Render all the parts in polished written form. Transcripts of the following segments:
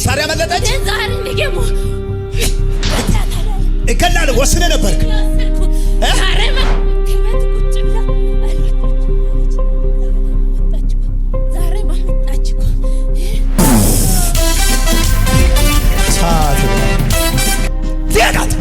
ዛሬ አመለጠች። ዛሬ ንገሙ እከላለ ወስነ ነበርክ ዛሬ ከቤት ቁጭ ብላ አልወጣችም ማለች። ዛሬ ማመጣች እኮ ሳት ዲያጋት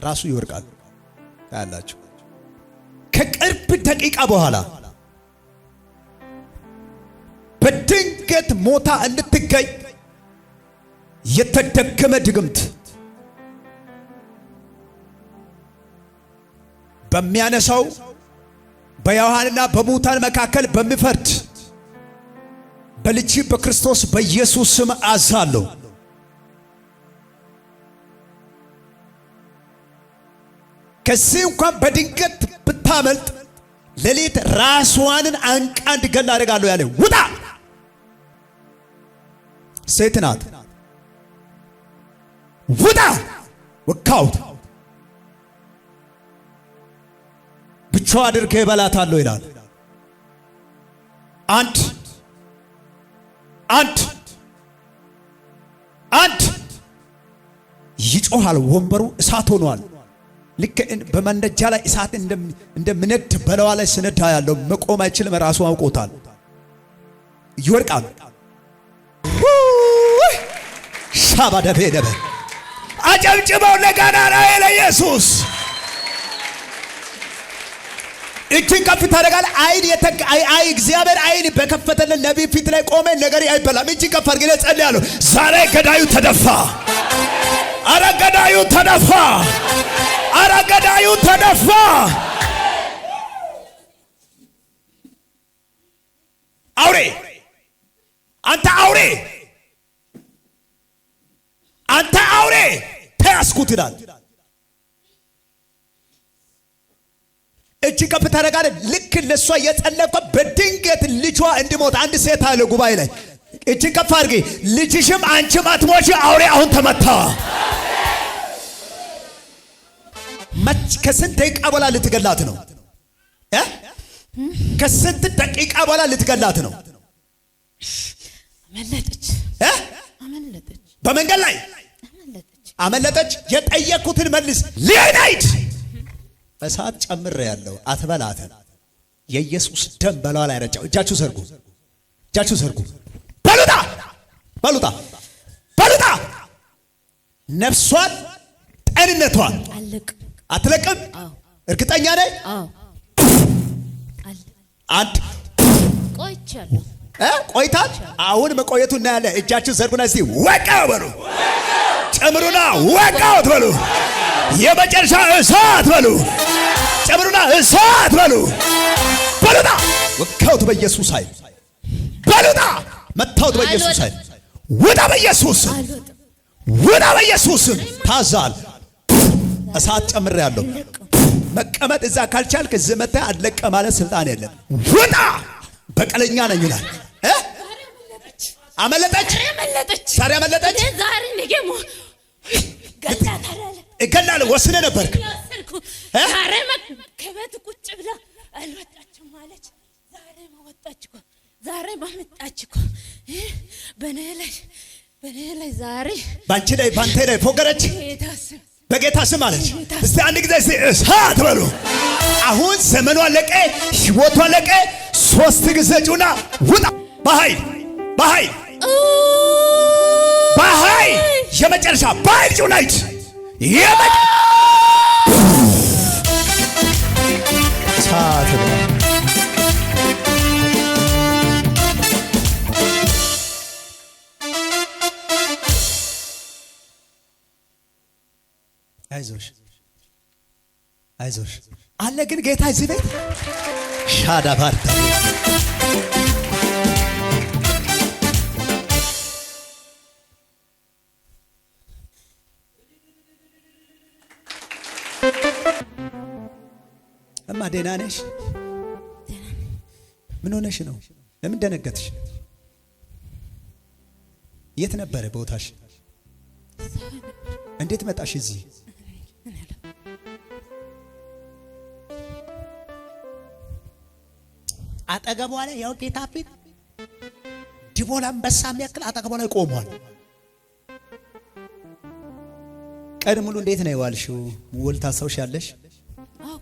ራሱ ይወርቃል ታያላችሁ። ከቅርብ ደቂቃ በኋላ በድንገት ሞታ እንድትገኝ የተደገመ ድግምት በሚያነሳው በሕያዋንና በሙታን መካከል በሚፈርድ በልጅ በክርስቶስ በኢየሱስ ስም አዛለሁ። ከዚህ እንኳን በድንገት ብታመልጥ ሌሊት ራስዋንን አንቃ እንድገል አደርጋለሁ ያለ ውጣ። ሴት ናት። ውጣ ወካውት ብቻዋ አድርጌ እበላታለሁ ይላል። አንድ ይጮሃል። ወንበሩ እሳት ሆኗል። ልክ በመንደጃ ላይ እሳት እንደምነድ በለዋ ላይ ስነዳ ያለው መቆም አይችልም። ራሱ አውቆታል። ይወርቃል። ሻባደበ ደበ አጨብጭበው ለጋና ላይ ለኢየሱስ እጅን ከፍ ታደርጋለህ። አይ እግዚአብሔር አይን በከፈተልን ነቢይ ፊት ላይ ቆመ ነገር አይበላም። እጅን ከፍ አድርገህ ጸልያለሁ። ዛሬ ገዳዩ ተደፋ። አረ ገዳዩ ተደፋ። አረ ገዳዩ ተደፋ። አውሬ አንተ አውሬ አንተ አውሬ ተያዝኩት ይላል። እጅ ከፍ ታደርጋለህ። ልክ ለሷ የጸለቀ በድንገት ልጇ እንዲሞት አንድ ሴት አለ ጉባኤ ላይ እጅ ከፍ አድርጊ። ልጅሽም አንቺም አትሞቺ። አውሬ አሁን ተመታ። ከስንት ደቂቃ በኋላ ልትገላት ነው? ከስንት ደቂቃ በኋላ ልትገላት ነው? አመለጠች። በመንገድ ላይ አመለጠች። የጠየኩትን መልስ ሊናይት እሳት ጨምሬ ያለው አትበላት። የኢየሱስ ደም በላዋ ላይ ረጫው። እጃችሁ ዘርጉ፣ እጃችሁ ዘርጉ። በሉታ በሉታ በሉታ። ነፍሷን ጤንነቷን አትለቅም። እርግጠኛ ነኝ። አንድ ቆይቻለሁ። ቆይታል። አሁን መቆየቱ እናያለን። እጃችሁ ዘርጉና እስቲ ወቃው በሉ። ጨምሩና ወቃው በሉ። የመጨረሻ እሳት በሉ። ጨምሩና እሳት በሉ። በሉታ ወቃውት በኢየሱስ ኃይል በሉታ። መታውት በኢየሱስ ኃይል ውጣ። በኢየሱስ ውጣ። በኢየሱስ ታዛል። እሳት ጨምሬያለሁ። መቀመጥ እዛ ካልቻልክ እዚህ መተህ አለቀ ማለት ስልጣን የለም። ውጣ። በቀለኛ ነኝ ይላል። አመለጠች። ዛሬ አመለጠች። ዛሬ ንገሙ እገላለሁ ወስነ ነበርክ። ዛሬ ከቤት ቁጭ ብላ አልወጣችም ማለች። ዛሬ ወጣች እኮ። ዛሬ ማመጣች እኮ። በኔ ላይ ዛሬ ባንቺ ላይ ባንተ ላይ ፎገረች። በጌታ ስም አለች። እስቲ አንድ ጊዜ እሳት በሉ። አሁን ዘመኗ አለቀ፣ ህይወቷ አለቀ። 3 ጊዜ ጩና ውጣ። በኃይል በኃይል በኃይል የመጨረሻ በኃይል ጩናይት አይዞሽ አይዞሽ አለ። ግን ጌታ እዚህ ቤት ሻዳ ባርታ እማ ደህና ነሽ? ምን ሆነሽ ነው? ለምን ደነገጥሽ? የት ነበረ ቦታሽ? እንዴት መጣሽ እዚህ? አጠገቧ ላይ ያው ጌታ ፊት ዲቦላ አንበሳ የሚያክል አጠገቧ ላይ ቆሟል። ቀን ሙሉ እንዴት ነው የዋልሽው? ውል ታስታውሻለሽ?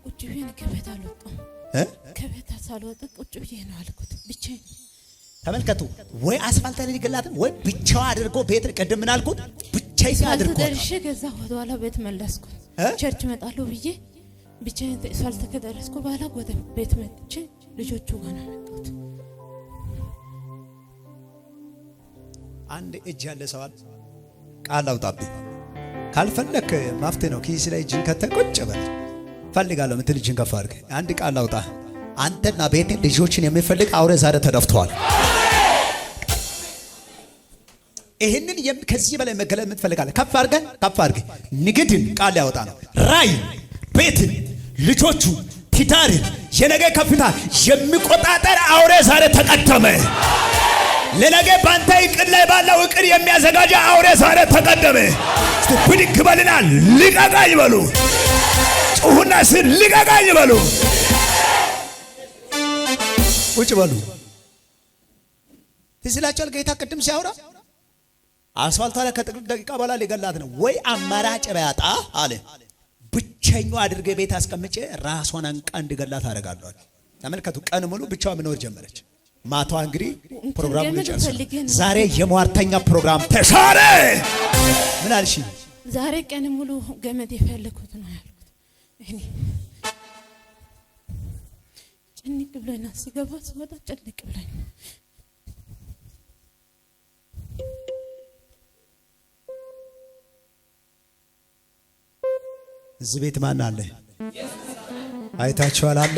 ቁጭ ብዬ ነው ከቤት አልወጣም። ከቤት ሳልወጣ ቁጭ ብዬ ነው አልኩት ብቻዬን። ተመልከቱ፣ ወይ አስፋልት ላይ ሊገላትም ወይ ብቻዋ አድርጎ ቤት ቅድም ምን አልኩት? ብቻዬን አድርጎ ደርሼ ከዛ በኋላ ቤት መለስኩት። ቸርች እመጣለሁ ብዬ ብቻዬን አስፋልት ከደረስኩ በኋላ ወደ ቤት መጥቼ ልጆቹ ጋር ነው የመጣሁት። አንድ እጅ ያለ ሰዋል ቃል አውጣብኝ። ካልፈለክ ማፍቴ ነው። ኪስ ላይ እጅን ከተህ ቁጭ በል። ፈልጋለሁ ምትል እጅን ከፍ አድርግ። አንድ ቃል አውጣ። አንተና ቤት ልጆችን የሚፈልግ አውሬ ዛሬ ተደፍቷል። ይሄንን ከዚህ በላይ መገለጥ የምትፈልጋለህ? ከፍ አድርገህ ከፍ አድርገህ ንግድን ቃል ያወጣ ነው። ራይ ቤትን፣ ልጆቹ፣ ትዳርን፣ የነገ ከፍታ የሚቆጣጠር አውሬ ዛሬ ተቀደመ። ለነገ ባንተ እቅድ ላይ ባለው እቅድ የሚያዘጋጅ አውሬ ዛሬ ተቀደመ። እስቲ ብድግ በልና ልቀቃኝ በሉ። ጩሁና ስር ልቀቃኝ በሉ። ቁጭ በሉ። ትዝላችኋል ጌታ ቅድም ሲያወራ አስፋልቷ ላይ ከጥቂት ደቂቃ በኋላ ሊገላት ነው። ወይ አማራጭ ባያጣ አለ ብቸኛው አድርጌ ቤት አስቀምጬ ራሷን አንቃ እንድገላት አደርጋለሁ። ተመልከቱ፣ ቀን ሙሉ ብቻዋ መኖር ጀመረች። ማቷ እንግዲህ ፕሮግራም ልጨርስ። ዛሬ የሟርተኛ ፕሮግራም ተሻረ። ምን አልሽ? ዛሬ ቀን ሙሉ ገመድ የፈለኩት ነው ያልኩት። እኔ ጭንቅ ብሎኝ ሲገባ ስወጣ ጭንቅ ብሎኝ እዚህ ቤት ማን አለ? አይታችኋል አለ?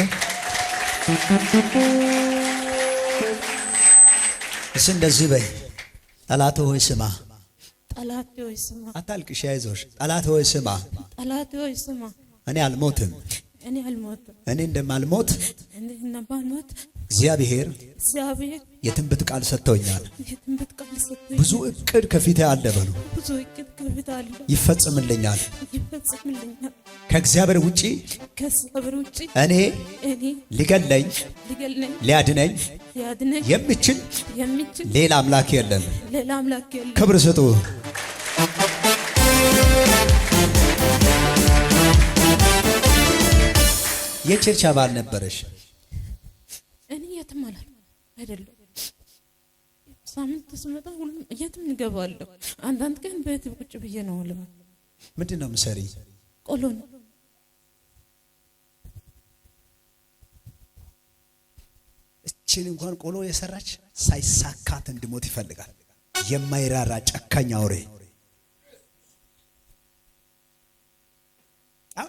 እስ እንደዚህ በይ፣ ጠላት ሆይ ስማ። ጠላት ሆይ ስማ። አታልቅሽ፣ አይዞሽ። ጠላት ሆይ ስማ። ጠላት ሆይ ስማ። እኔ አልሞትም። እኔ አልሞትም። እኔ እንደማልሞት እንደማልሞት እግዚአብሔር የትንቢት ቃል ሰጥቶኛል። ብዙ እቅድ ከፊቴ አለ በሉ። ብዙ እቅድ ከፊቴ አለ። ይፈጽምልኛል። ይፈጽምልኛል። ከእግዚአብሔር ውጪ እኔ ሊገለኝ ሊያድነኝ የሚችል ሌላ አምላክ የለም። ክብር ስጡ። የቸርች አባል ነበረሽ? እኔ የትም አይደለም። ሳምንት ስመጣ ሁሉም የትም እንገባለሁ። አንዳንድ ቀን ቤት ቁጭ ብዬ ነው ልባ። ምንድን ነው ምሰሪ? ቆሎ ነው። እቺን እንኳን ቆሎ የሰራች ሳይሳካት እንድሞት ይፈልጋል። የማይራራ ጨካኝ አውሬ።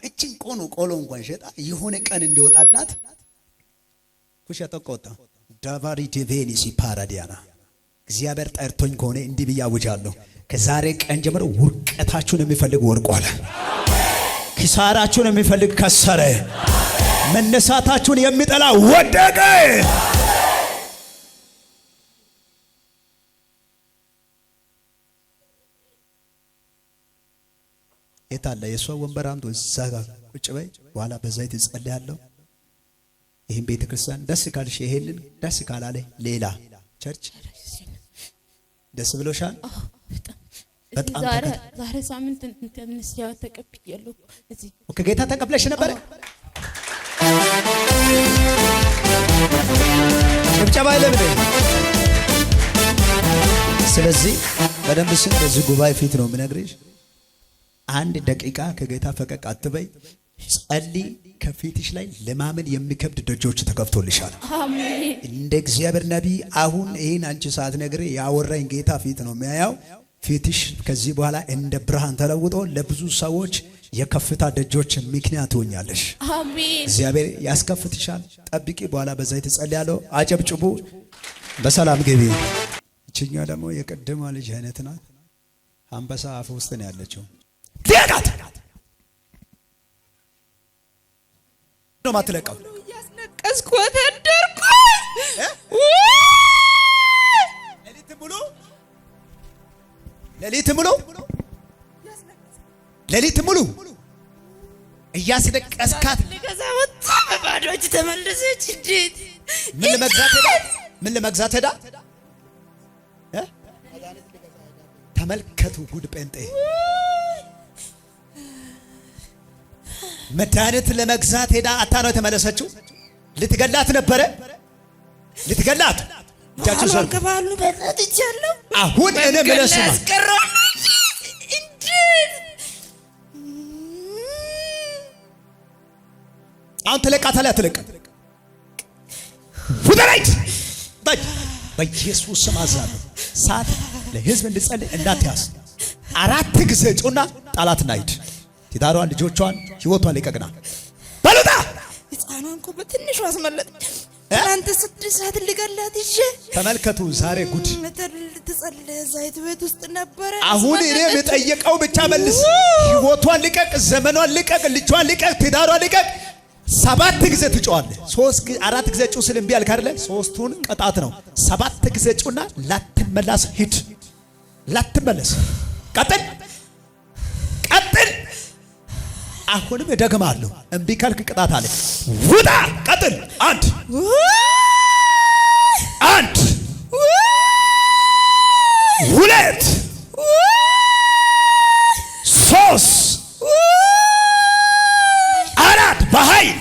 እቺን ቆሎ እንኳን ሸጣ የሆነ ቀን እንዲወጣላት ኩሻ ተቆጣ። ዳቫሪ ዲቬኒሲ ፓራዲያና እግዚአብሔር ጠርቶኝ ከሆነ እንዲህ ብዬ አውጃለሁ። ከዛሬ ቀን ጀምሮ ውርቀታችሁን የሚፈልግ ወርቋል። ኪሳራችሁን የሚፈልግ ከሰረ። መነሳታችሁን የሚጠላ ወደቀ። የታለ የሷ ወንበር አምጡ። እዛ ጋር ቁጭ በይ። በኋላ በዛይት እጸልያለሁ። ይሄን ቤተክርስቲያን ደስ ካልሽ ይሄንን ደስ ካላለ ሌላ ቸርች ደስ ብሎሻል? በጣም ዛሬ ሳምንት እንትንስ ያው ተቀብያለሁ። እዚህ ከጌታ ተቀብለሽ ነበር? ጭብጨባ ለምን? ስለዚህ በደንብ ስን በዚህ ጉባኤ ፊት ነው የምነግርሽ። አንድ ደቂቃ ከጌታ ፈቀቅ አትበይ። ጸልይ። ከፊትሽ ላይ ለማመን የሚከብድ ደጆች ተከፍቶልሻል። አሜን። እንደ እግዚአብሔር ነቢይ አሁን ይሄን አንቺ ሰዓት ነግሬ ያወራኝ ጌታ ፊት ነው የሚያየው። ፊትሽ ከዚህ በኋላ እንደ ብርሃን ተለውጦ ለብዙ ሰዎች የከፍታ ደጆች ምክንያት ሆኛለሽ። አሜን። እግዚአብሔር ያስከፍትሻል። ጠብቂ። በኋላ በዛይት ጸልያለሁ። አጨብጭቡ። በሰላም ግቢ። እችኛ ደግሞ የቀደማ ልጅ አይነት ናት። አንበሳ አፍ ውስጥ ነው ያለችው። ሊያቃት ነው ማትለቀው። ያስነቀስኳት አደርኩ። ሌሊት ሙሉ እያስነቀስካት ለገዛ ወጣ። በባዶ እጅ ተመለሰች። እንዴት ምን ለመግዛት ሄዳ? ተመልከቱ ጉድ ጴንጤ መድኃኒት ለመግዛት ሄዳ አታ ነው የተመለሰችው። ልትገላት ነበረ። ልትገላት እጃችሁ ዘርጉ። ከባሉ በጣጥቻለሁ። አሁን እኔ መለስማ አሁን ተለቃታለህ። አትለቅም። ውደረይት በኢየሱስ ስም አዛለሁ። ሳት ለህዝብ እንድጸልይ እንዳትያዝ። 4 ጊዜ ጩና ጣላትና ሂድ። ትዳሯን፣ ልጆቿን፣ ህይወቷን ልቀቅና በሉታ። ህፃኗን እኮ በትንሹ አስመለጠች። እናንተ 6 ሰዓት ልገላት ይዤ ተመልከቱ። ዛሬ ጉድ ተጸለየ። ዘይት ቤት ውስጥ ነበረ። አሁን እኔ የጠየቀው ብቻ መልስ። ህይወቷን ልቀቅ፣ ዘመኗን ልቀቅ፣ ልጇን ልቀቅ፣ ትዳሯን ልቀቅ። 7 ጊዜ ትጮዋለህ። 4 ጊዜ ጩ ስል እምቢ አልክ አይደለ? 3ቱን ቅጣት ነው። 7 ጊዜ ጩና ላትመለስ ሂድ። ላትመለስ ቀጥል። አሁንም እደግማለሁ። እምቢ ካልክ ቅጣት አለ። ውጣ። ቀጥል። 1 2 3 4 በኃይል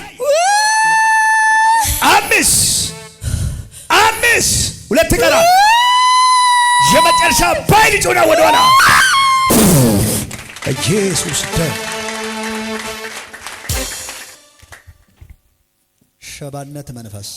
5 2 ቀራ። የመጨረሻ ባይል ጩና ወደኋላ ኢየሱስ ደም ሸባነት መንፈስ